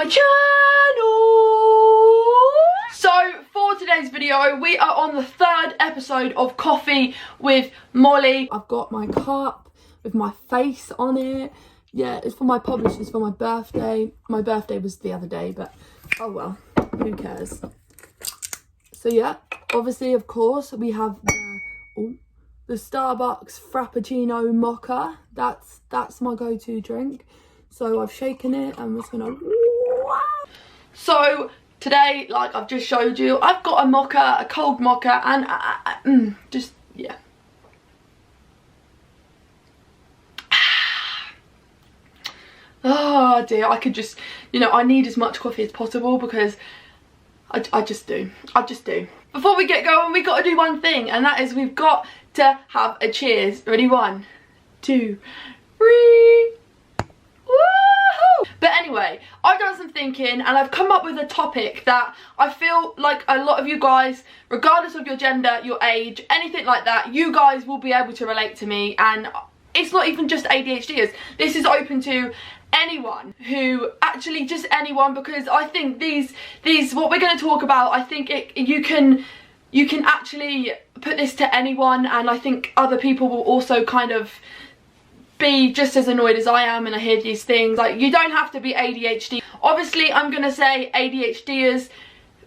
channel. So for today's video, we are on the 3rd episode of Coffee with Molly. I've got my cup with my face on it. Yeah, it's for my publishers for my birthday. My birthday was the other day, but oh well, who cares? So yeah, obviously, of course, we have the Starbucks Frappuccino Mocha. That's my go-to drink. So I've shaken it and I'm just gonna... So today, like I've just showed you, I've got a mocha, a cold mocha, and just, yeah. Oh dear, I could just, you know, I need as much coffee as possible because I just do. Before we get going, we got to do one thing, and that is we've got to have a cheers. Ready? 1, 2, 3. Woohoo! But anyway, I've done some thinking and I've come up with a topic that I feel like a lot of you guys, regardless of your gender, your age, anything like that, you guys will be able to relate to me. And it's not even just ADHDers. This is open to anyone who, actually just anyone, because I think these what we're going to talk about, I think you can actually put this to anyone, and I think other people will also kind of be just as annoyed as I am and I hear these things. Like, you don't have to be ADHD. Obviously I'm gonna say ADHDers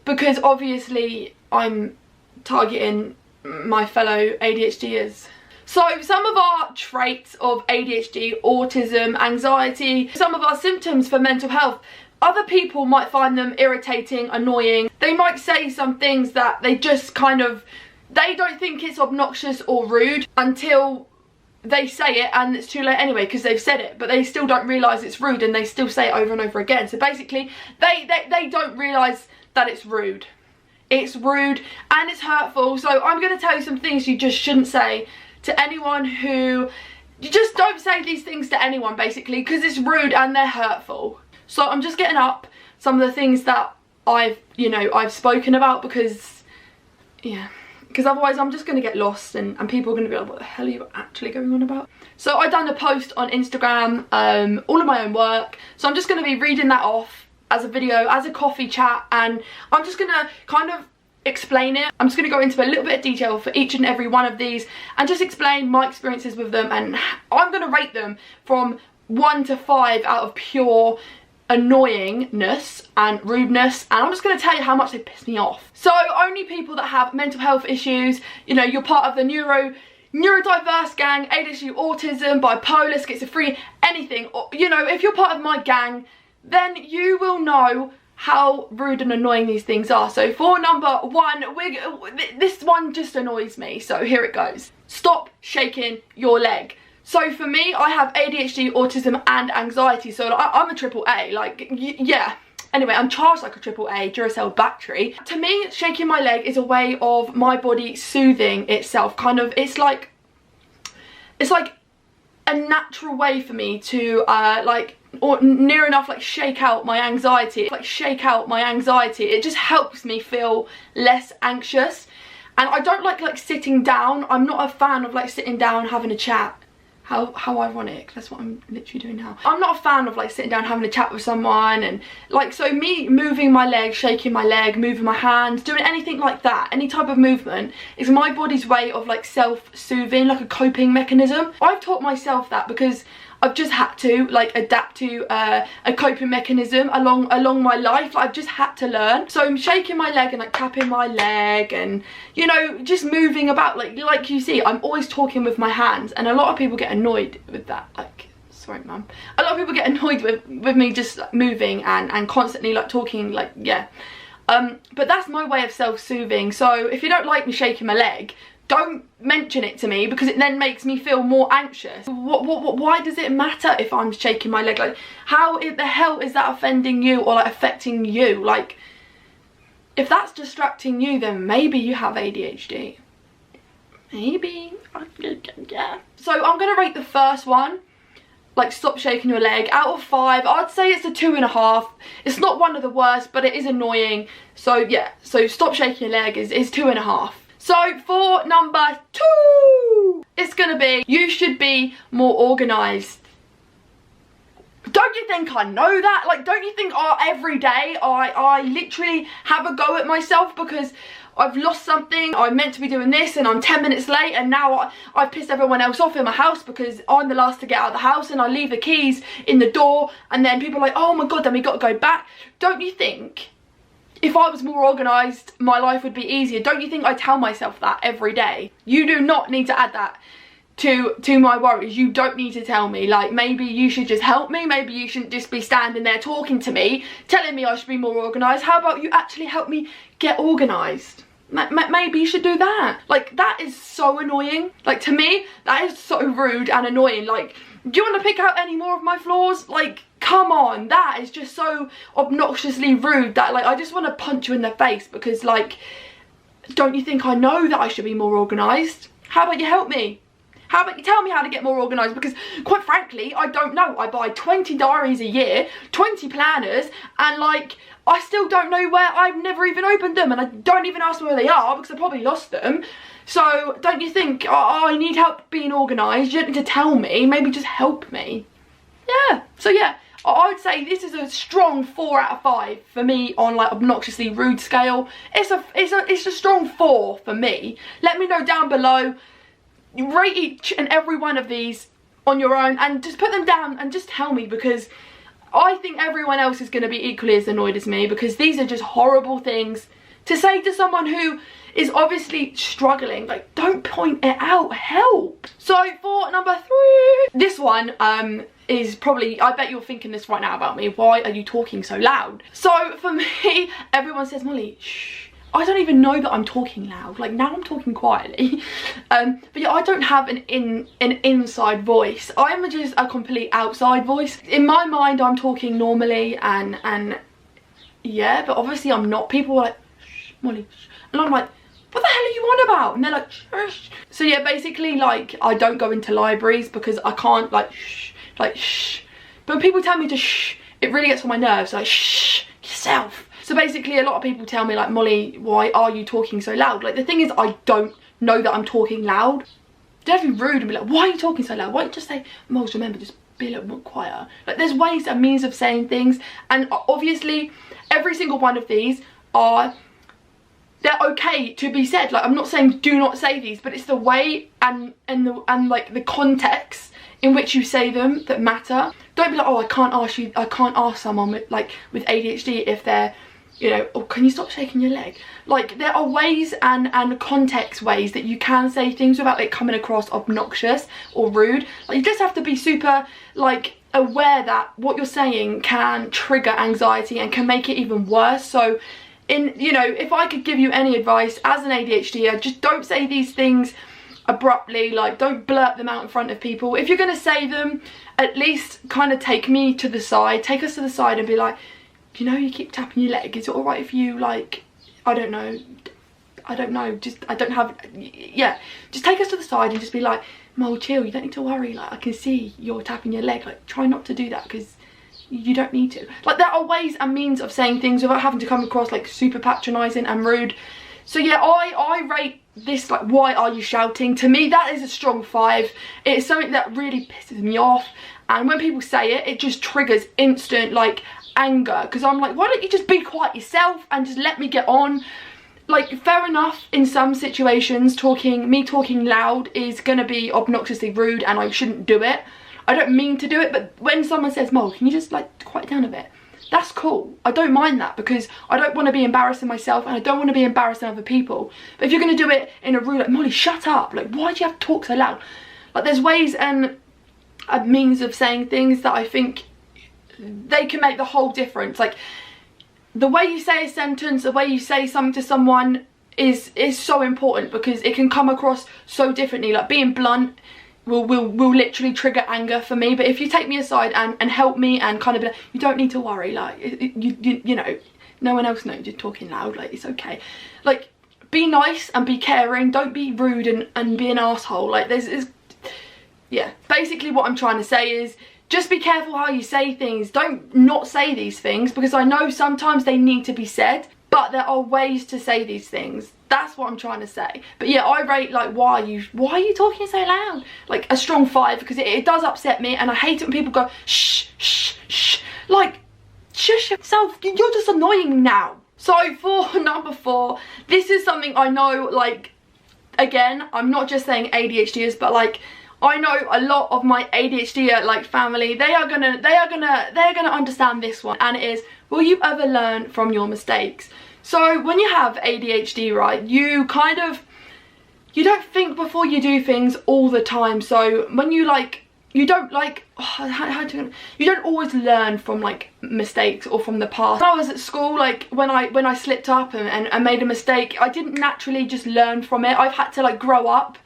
because obviously I'm targeting my fellow ADHDers. So some of our traits of ADHD, autism, anxiety, some of our symptoms for mental health, other people might find them irritating, annoying. They might say some things that they just kind of, they don't think it's obnoxious or rude until they say it, and it's too late anyway because they've said it, but they still don't realise it's rude and they still say it over and over again. So basically they don't realise that it's rude. It's rude and it's hurtful. So I'm going to tell you some things you just shouldn't say to anyone who... You just don't say these things to anyone basically because it's rude and they're hurtful. So I'm just getting up some of the things that I've spoken about because, yeah, because otherwise I'm just going to get lost and people are going to be like, what the hell are you actually going on about? So I done a post on Instagram, all of my own work. So I'm just going to be reading that off as a video, as a coffee chat, and I'm just going to kind of explain it. I'm just going to go into a little bit of detail for each and every one of these and just explain my experiences with them, and I'm going to rate them from 1 to 5 out of pure annoyingness and rudeness, and I'm just going to tell you how much they piss me off. So only people that have mental health issues, you know, you're part of the neurodiverse gang, ADHD, autism, bipolar, schizophrenia, anything, or, you know, if you're part of my gang, then you will know how rude and annoying these things are. So for number 1, this one just annoys me, so here it goes. Stop shaking your leg. So for me, I have ADHD, autism and anxiety, so like, I'm a AAA, like, yeah. Anyway, I'm charged like a AAA Duracell battery. To me, shaking my leg is a way of my body soothing itself, kind of. It's like a natural way for me to or near enough like shake out my anxiety. It just helps me feel less anxious. And I don't like sitting down. I'm not a fan of like sitting down having a chat. How ironic, that's what I'm literally doing now. I'm not a fan of like sitting down having a chat with someone, and like, so me moving my leg, shaking my leg, moving my hands, doing anything like that, any type of movement is my body's way of like self-soothing, like a coping mechanism. I've taught myself that because I've just had to like adapt to a coping mechanism along my life. Like, I've just had to learn. So I'm shaking my leg and like tapping my leg and, you know, just moving about. Like you see, I'm always talking with my hands, and a lot of people get annoyed with that. Like, sorry mum. A lot of people get annoyed with me just like, moving and constantly like talking, like, yeah. But that's my way of self-soothing. So if you don't like me shaking my leg, don't mention it to me because it then makes me feel more anxious. Why does it matter if I'm shaking my leg? Like, how the hell is that offending you or like affecting you? Like, if that's distracting you, then maybe you have ADHD. Maybe. Yeah. So I'm gonna rate the first one, like stop shaking your leg, out of 5. I'd say it's a 2.5. It's not one of the worst, but it is annoying. So yeah, so stop shaking your leg is 2.5. So for number 2, it's gonna be, you should be more organised. Don't you think I know that? Like, don't you think every day I literally have a go at myself because I've lost something, I'm meant to be doing this and I'm 10 minutes late, and now I've pissed everyone else off in my house because I'm the last to get out of the house and I leave the keys in the door, and then people are like, oh my god, then we got to go back. Don't you think if I was more organised, my life would be easier? Don't you think I tell myself that every day? You do not need to add that to my worries. You don't need to tell me. Like, maybe you should just help me. Maybe you shouldn't just be standing there talking to me, telling me I should be more organised. How about you actually help me get organised? Maybe you should do that. Like, that is so annoying. Like, to me, that is so rude and annoying. Like, do you want to pick out any more of my flaws? Like, come on. That is just so obnoxiously rude that, like, I just want to punch you in the face because, like, don't you think I know that I should be more organised? How about you help me? How about you tell me how to get more organised? Because quite frankly, I don't know. I buy 20 diaries a year, 20 planners, and like, I still don't know where. I've never even opened them, and I don't even ask where they are because I probably lost them. So don't you think, oh, I need help being organised? You don't need to tell me, maybe just help me. Yeah, so yeah, I would say this is a strong 4 out of 5 for me on like obnoxiously rude scale. It's a strong 4 for me. Let me know down below. You rate each and every one of these on your own and just put them down and just tell me, because I think everyone else is going to be equally as annoyed as me, because these are just horrible things to say to someone who is obviously struggling. Like, don't point it out, help. So for number 3, this one is probably, I bet you're thinking this right now about me. Why are you talking so loud? So for me, everyone says, Molly, shh. I don't even know that I'm talking loud. Like, now I'm talking quietly. But yeah, I don't have an inside voice. I'm just a complete outside voice. In my mind, I'm talking normally and yeah, but obviously I'm not. People are like, shh, Molly, shh. And I'm like, what the hell are you on about? And they're like, shh. So yeah, basically, like, I don't go into libraries because I can't, like, shh, like, shh. But when people tell me to shh, it really gets on my nerves. Like, shh, yourself. So basically, a lot of people tell me, like, Molly, why are you talking so loud? Like, the thing is, I don't know that I'm talking loud. Don't be rude and be like, why are you talking so loud? Why don't you just say, Moles, remember, just be a little more quieter. Like, there's ways and means of saying things. And obviously, every single one of these they're okay to be said. Like, I'm not saying do not say these, but it's the way and like the context in which you say them that matter. Don't be like, oh, I can't ask someone with ADHD if they're, you know, oh, can you stop shaking your leg? Like, there are ways and context ways that you can say things without it coming across obnoxious or rude. Like, you just have to be super, like, aware that what you're saying can trigger anxiety and can make it even worse. So, you know, if I could give you any advice as an ADHDer, just don't say these things abruptly. Like, don't blurt them out in front of people. If you're going to say them, at least kind of take me to the side, take us to the side and be like, you know, you keep tapping your leg, is it alright if you, like, I don't know, just, I don't have, yeah, just take us to the side and just be like, Mole, chill, you don't need to worry, like, I can see you're tapping your leg, like, try not to do that because you don't need to. Like, there are ways and means of saying things without having to come across like super patronising and rude. So yeah, I rate this, like, why are you shouting? To me, that is a strong 5. It's something that really pisses me off, and when people say it, it just triggers instant, like, anger, because I'm like, why don't you just be quiet yourself and just let me get on? Like, fair enough, in some situations, me talking loud is gonna be obnoxiously rude and I shouldn't do it. I don't mean to do it, but when someone says, Mole, can you just, like, quiet down a bit? That's cool. I don't mind that, because I don't want to be embarrassing myself and I don't want to be embarrassing other people. But if you're going to do it in a rude, like, Molly, shut up. Like, why do you have to talk so loud? Like, there's ways and means of saying things that I think they can make the whole difference. Like, the way you say a sentence, the way you say something to someone is so important, because it can come across so differently. Like, being blunt will literally trigger anger for me. But if you take me aside and help me and kind of be like, you don't need to worry, like, you know, no one else knows you're talking loud, like, it's okay. Like, be nice and be caring, don't be rude and be an asshole. Like, yeah, basically what I'm trying to say is, just be careful how you say things. Don't not say these things, because I know sometimes they need to be said. But there are ways to say these things. That's what I'm trying to say. But yeah, I rate, like, why are you talking so loud? Like a strong 5, because it does upset me, and I hate it when people go shh, shh, shh. Like, shush yourself, you're just annoying me now. So for number 4, this is something I know, like, again, I'm not just saying ADHDers, but like, I know a lot of my ADHD like family, they're gonna understand this one, and it is, will you ever learn from your mistakes? So when you have ADHD, right, you don't think before you do things all the time. So when you like, you don't like, you don't always learn from like mistakes or from the past. When I was at school, like when I slipped up and made a mistake, I didn't naturally just learn from it. I've had to like grow up,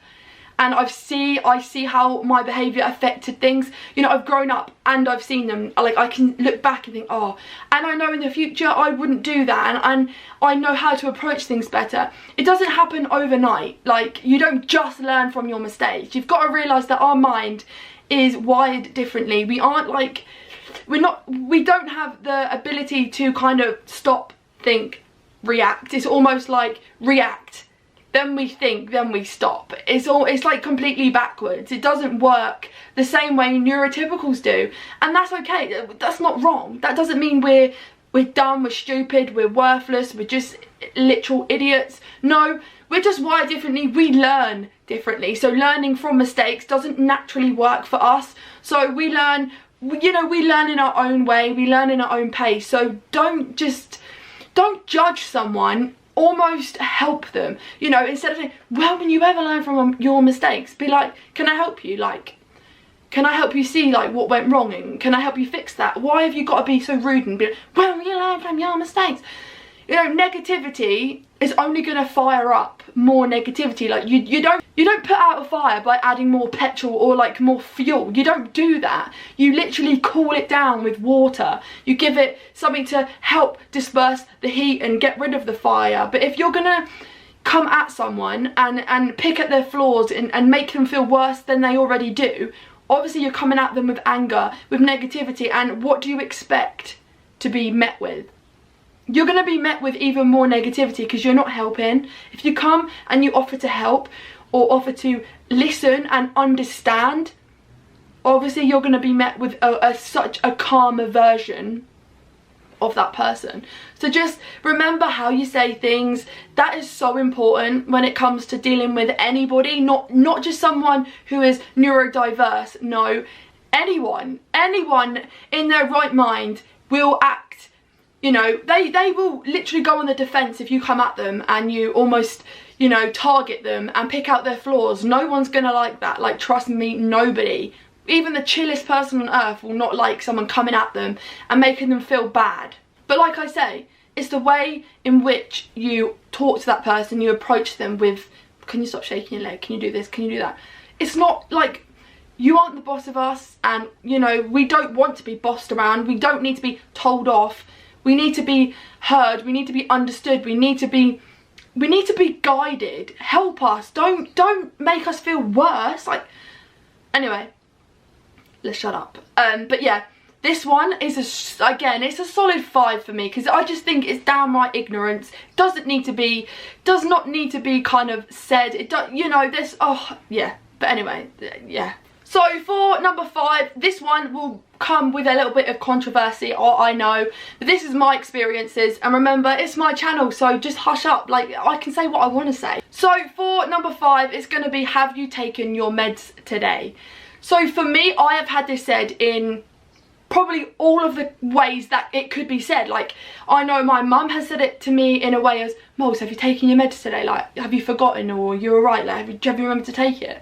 and I see how my behaviour affected things. You know, I've grown up and I've seen them. Like, I can look back and think, oh, and I know in the future I wouldn't do that, and I know how to approach things better. It doesn't happen overnight. Like, you don't just learn from your mistakes. You've got to realise that our mind is wired differently. We aren't like, we don't have the ability to kind of stop, think, react. It's almost like react, then we think, then we stop. It's like completely backwards. It doesn't work the same way neurotypicals do, and that's okay. That's not wrong. That doesn't mean we're dumb, we're stupid, we're worthless, we're just literal idiots. No, we're just wired differently. We learn differently. So learning from mistakes doesn't naturally work for us. So we learn, you know, we learn in our own way, we learn in our own pace. So don't judge someone, almost help them. You know, instead of saying, well, when you ever learn from your mistakes, be like, can I help you? Like, can I help you see like what went wrong, and can I help you fix that? Why have you got to be so rude and be like, well, you learn from your mistakes? You know, negativity is only going to fire up more negativity. Like, you don't put out a fire by adding more petrol or like more fuel. You don't do that. You literally cool it down with water. You give it something to help disperse the heat and get rid of the fire. But if you're gonna come at someone and pick at their flaws and make them feel worse than they already do, obviously you're coming at them with anger, with negativity, and what do you expect to be met with? You're going to be met with even more negativity because you're not helping. If you come and you offer to help or offer to listen and understand, obviously you're going to be met with such a calmer version of that person. So just remember how you say things. That is so important when it comes to dealing with anybody, not just someone who is neurodiverse. No, anyone in their right mind will act, you know, they will literally go on the defense if you come at them and you almost, you know, target them and pick out their flaws. No one's gonna like that. Like, trust me, nobody. Even the chillest person on earth will not like someone coming at them and making them feel bad. But like I say, it's the way in which you talk to that person, you approach them with, can you stop shaking your leg? Can you do this? Can you do that? It's not like, you aren't the boss of us, and, you know, we don't want to be bossed around. We don't need to be told off. We need to be heard. We need to be understood. We need to be guided. Help us. Don't make us feel worse. Like, anyway, let's shut up. But yeah, this one is again, it's a solid 5 for me, because I just think it's downright ignorance. Does not need to be kind of said. It don't, you know, this, oh yeah. But anyway, yeah. So for number 5, this one will come with a little bit of controversy, I know, but this is my experiences, and remember, it's my channel, so just hush up. Like, I can say what I want to say. So for number 5, it's going to be, have you taken your meds today? So for me, I have had this said in probably all of the ways that it could be said. Like, I know my mum has said it to me in a way as, Moles, have you taken your meds today? Like, have you forgotten, or you're alright? Like, have you remembered to take it?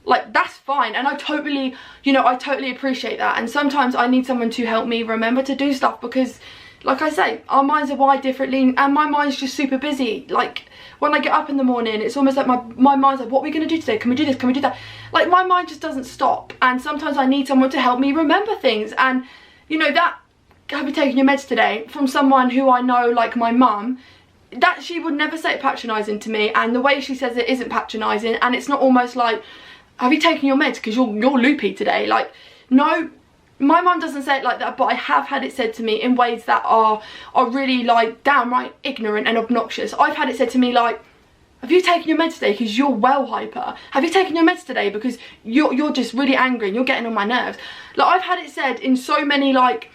Like, that's fine, and I totally, you know, I totally appreciate that. And sometimes I need someone to help me remember to do stuff, because, like I say, our minds are wired differently, and my mind's just super busy. Like, when I get up in the morning, it's almost like my mind's like, what are we going to do today? Can we do this? Can we do that? Like, my mind just doesn't stop, and sometimes I need someone to help me remember things. And, you know, that, have you taken your meds today, from someone who I know, like my mum, that she would never say it patronising to me, and the way she says it isn't patronising, and it's not almost like, have you taken your meds because you're loopy today? Like, no, my mum doesn't say it like that, but I have had it said to me in ways that are really like downright ignorant and obnoxious. I've had it said to me like, have you taken your meds today because you're well hyper? Have you taken your meds today because you're just really angry and you're getting on my nerves? Like, I've had it said in so many like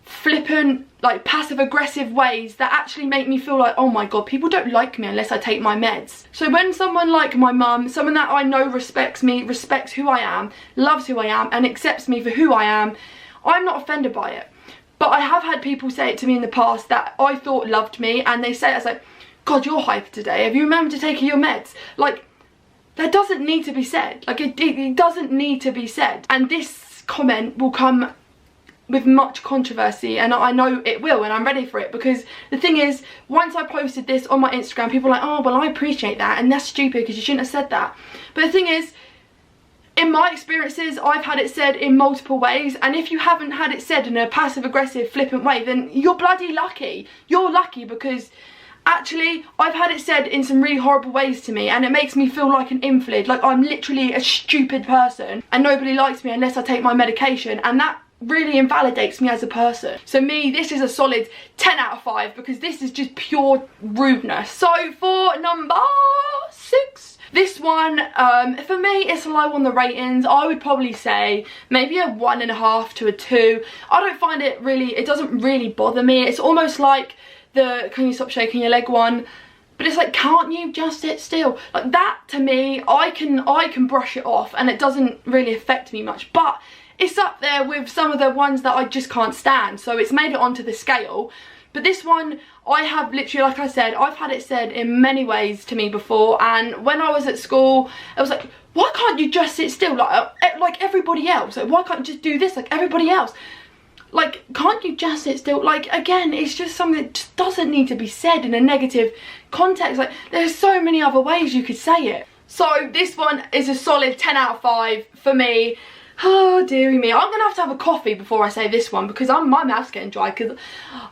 flippant, like passive aggressive ways that actually make me feel like, oh my god, people don't like me unless I take my meds. So when someone like my mum, someone that I know respects me, respects who I am, loves who I am and accepts me for who I am, I'm not offended by it. But I have had people say it to me in the past that I thought loved me, and they say it as like, god, you're hyper today, have you remembered to take your meds? Like, that doesn't need to be said. Like, it doesn't need to be said. And this comment will come with much controversy, and I know it will, and I'm ready for it, because the thing is, once I posted this on my Instagram, people were like, oh well, I appreciate that, and that's stupid because you shouldn't have said that. But the thing is, in my experiences, I've had it said in multiple ways, and if you haven't had it said in a passive aggressive flippant way, then you're bloody lucky. You're lucky, because actually I've had it said in some really horrible ways to me, and it makes me feel like an invalid, like I'm literally a stupid person and nobody likes me unless I take my medication, and that really invalidates me as a person. So me, this is a solid 10 out of 5, because this is just pure rudeness. So for number 6, this one, for me, it's low on the ratings. I would probably say maybe a 1.5 to a 2. I don't find it really, it doesn't really bother me. It's almost like the can you stop shaking your leg one, but it's like, can't you just sit still? Like that, to me, I can brush it off and it doesn't really affect me much, but it's up there with some of the ones that I just can't stand, so it's made it onto the scale. But this one, I have literally, like I said, I've had it said in many ways to me before, and when I was at school, I was like, why can't you just sit still like everybody else? Like, why can't you just do this like everybody else? Like, can't you just sit still? Like, again, it's just something that just doesn't need to be said in a negative context. Like, there's so many other ways you could say it. So this one is a solid 10 out of 5 for me. Oh dearie me, I'm gonna have a coffee before I say this one, because my mouth's getting dry, because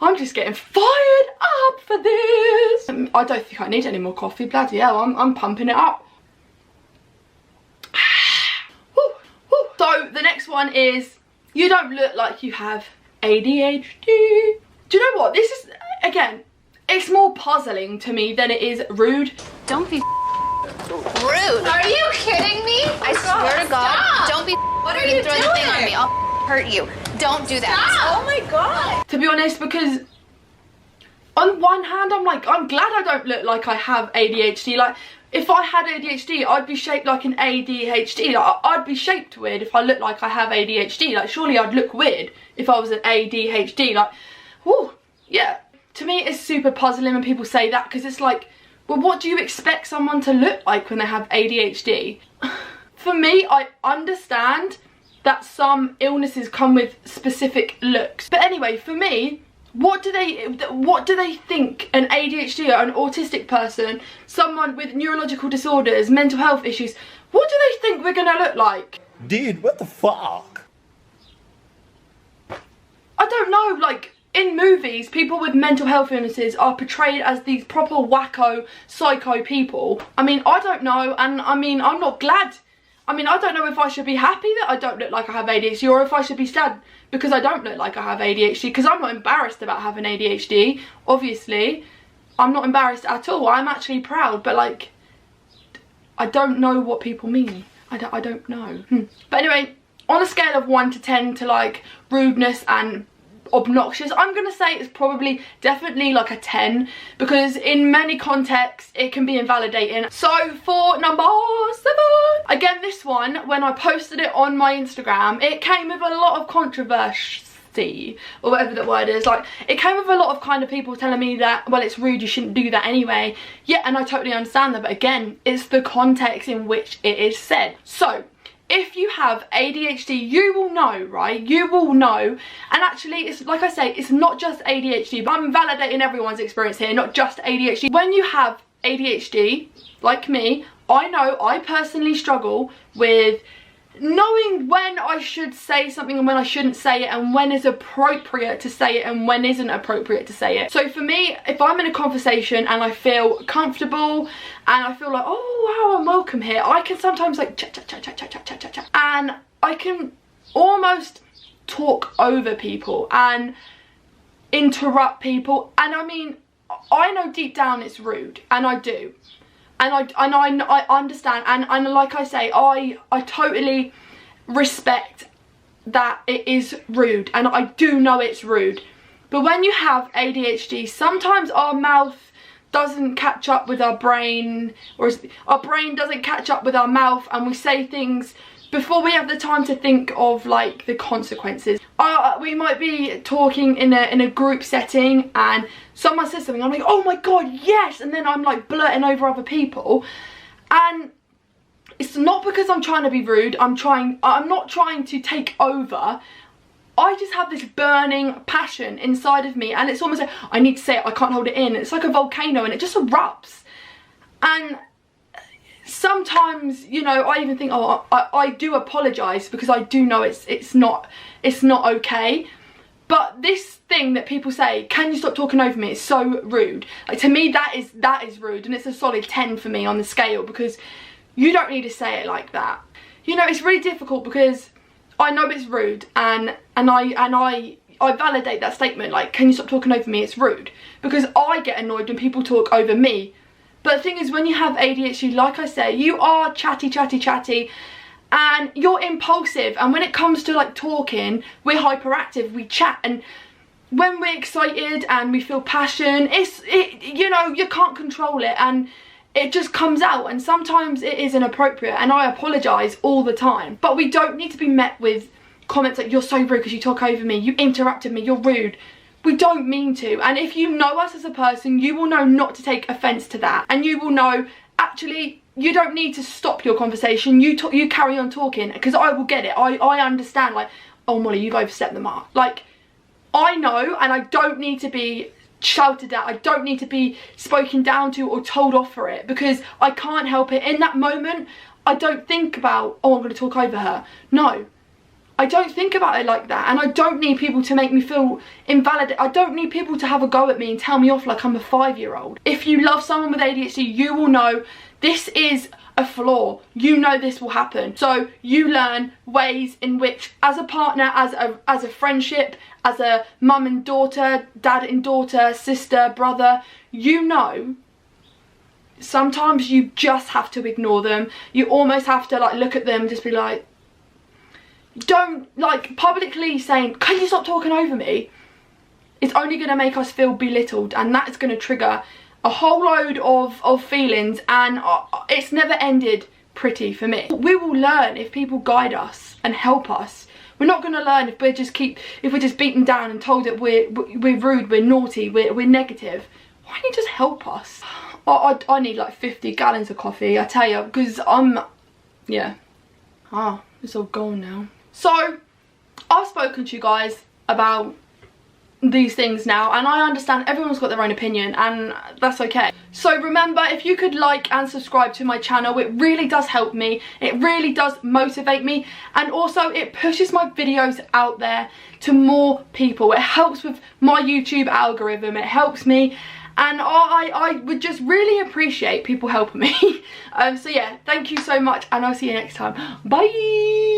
I'm just getting fired up for this. I don't think I need any more coffee, bloody hell, I'm pumping it up. So the next one is, you don't look like you have ADHD. Do you know what, this is, again, it's more puzzling to me than it is rude. Don't be rude. Are you kidding me? I swear to God, Stop. don't be What are you throw doing? the thing on me. I'll hurt you. Don't do that. Stop. Oh my god. To be honest, because on one hand, I'm like, I'm glad I don't look like I have ADHD. Like, if I had ADHD, I'd be shaped like an ADHD. Like, I'd be shaped weird if I looked like I have ADHD. Like, surely I'd look weird if I was an ADHD. Like, whoo, yeah. To me, it's super puzzling when people say that, because it's like, well, what do you expect someone to look like when they have ADHD? For me, I understand that some illnesses come with specific looks. But anyway, for me, what do they think an ADHD or an autistic person, someone with neurological disorders, mental health issues, what do they think we're gonna look like? Dude, what the fuck? I don't know, like, in movies, people with mental health illnesses are portrayed as these proper wacko, psycho people. I mean, I don't know, and I mean, I'm not glad. I mean, I don't know if I should be happy that I don't look like I have ADHD, or if I should be sad because I don't look like I have ADHD, because I'm not embarrassed about having ADHD, obviously. I'm not embarrassed at all. I'm actually proud, but like, I don't know what people mean. I don't know. But anyway, on a scale of 1 to 10 to like rudeness and obnoxious, I'm gonna say it's probably definitely like a 10, because in many contexts it can be invalidating. So for number 7, again, this one, when I posted it on my Instagram, it came with a lot of controversy, or whatever that word is. Like, it came with a lot of kind of people telling me that, well, it's rude, you shouldn't do that anyway. Yeah, and I totally understand that, but again, it's the context in which it is said. So if you have ADHD, you will know, right? You will know. And actually, it's like I say, it's not just ADHD, but I'm validating everyone's experience here, not just ADHD. When you have ADHD, like me, I know I personally struggle with knowing when I should say something and when I shouldn't say it, and when is appropriate to say it and when isn't appropriate to say it. So for me, if I'm in a conversation and I feel comfortable and I feel like, oh wow, I'm welcome here, I can sometimes like chat, and I can almost talk over people and interrupt people. And I mean, I know deep down it's rude, and I do, and I understand, and like I say, I totally respect that it is rude, and I do know it's rude. But when you have ADHD, sometimes our mouth doesn't catch up with our brain, or our brain doesn't catch up with our mouth, and we say things before we have the time to think of like the consequences. We might be talking in a group setting and someone says something, I'm like, oh my god, yes, and then I'm like blurting over other people, and it's not because I'm trying to be rude. I'm not trying to take over. I just have this burning passion inside of me, and it's almost like I need to say it, I can't hold it in. It's like a volcano, and it just erupts. And sometimes, you know, I even think, oh, I do apologise, because I do know it's not okay. But this thing that people say, can you stop talking over me, is so rude. Like, to me, that is rude, and it's a solid 10 for me on the scale, because you don't need to say it like that. You know, it's really difficult, because I know it's rude, and I validate that statement, like, can you stop talking over me, it's rude, because I get annoyed when people talk over me. But the thing is, when you have ADHD, like I say, you are chatty, and you're impulsive, and when it comes to like talking, we're hyperactive, we chat, and when we're excited and we feel passion, you know, you can't control it, and it just comes out, and sometimes it is inappropriate, and I apologise all the time. But we don't need to be met with comments like, you're so rude because you talk over me, you interrupted me, you're rude. We don't mean to. And if you know us as a person, you will know not to take offence to that, and you will know, actually, you don't need to stop your conversation, you carry on talking, because I will get it. I understand, like, oh Molly, you've overstepped the mark. Like, I know, and I don't need to be shouted at, I don't need to be spoken down to or told off for it, because I can't help it. In that moment, I don't think about, oh, I'm going to talk over her. No, I don't think about it like that, and I don't need people to make me feel invalidated. I don't need people to have a go at me and tell me off like I'm a 5-year-old. If you love someone with ADHD, you will know this is a flaw. You know this will happen. So you learn ways in which, as a partner, as a friendship, as a mum and daughter, dad and daughter, sister, brother, you know, sometimes you just have to ignore them. You almost have to like look at them and just be like, don't, like, publicly saying, can you stop talking over me? It's only going to make us feel belittled, and that is going to trigger a whole load of feelings, and it's never ended pretty for me. We will learn if people guide us and help us. We're not going to learn if we're just beaten down and told that we're rude, we're naughty, we're negative. Why don't you just help us? I need like 50 gallons of coffee, I tell you, because yeah. It's all gone now. So, I've spoken to you guys about these things now, and I understand everyone's got their own opinion, and that's okay. So remember, if you could like and subscribe to my channel, it really does help me, it really does motivate me, and also it pushes my videos out there to more people. It helps with my YouTube algorithm, it helps me, and I would just really appreciate people helping me. So yeah, thank you so much, and I'll see you next time. Bye.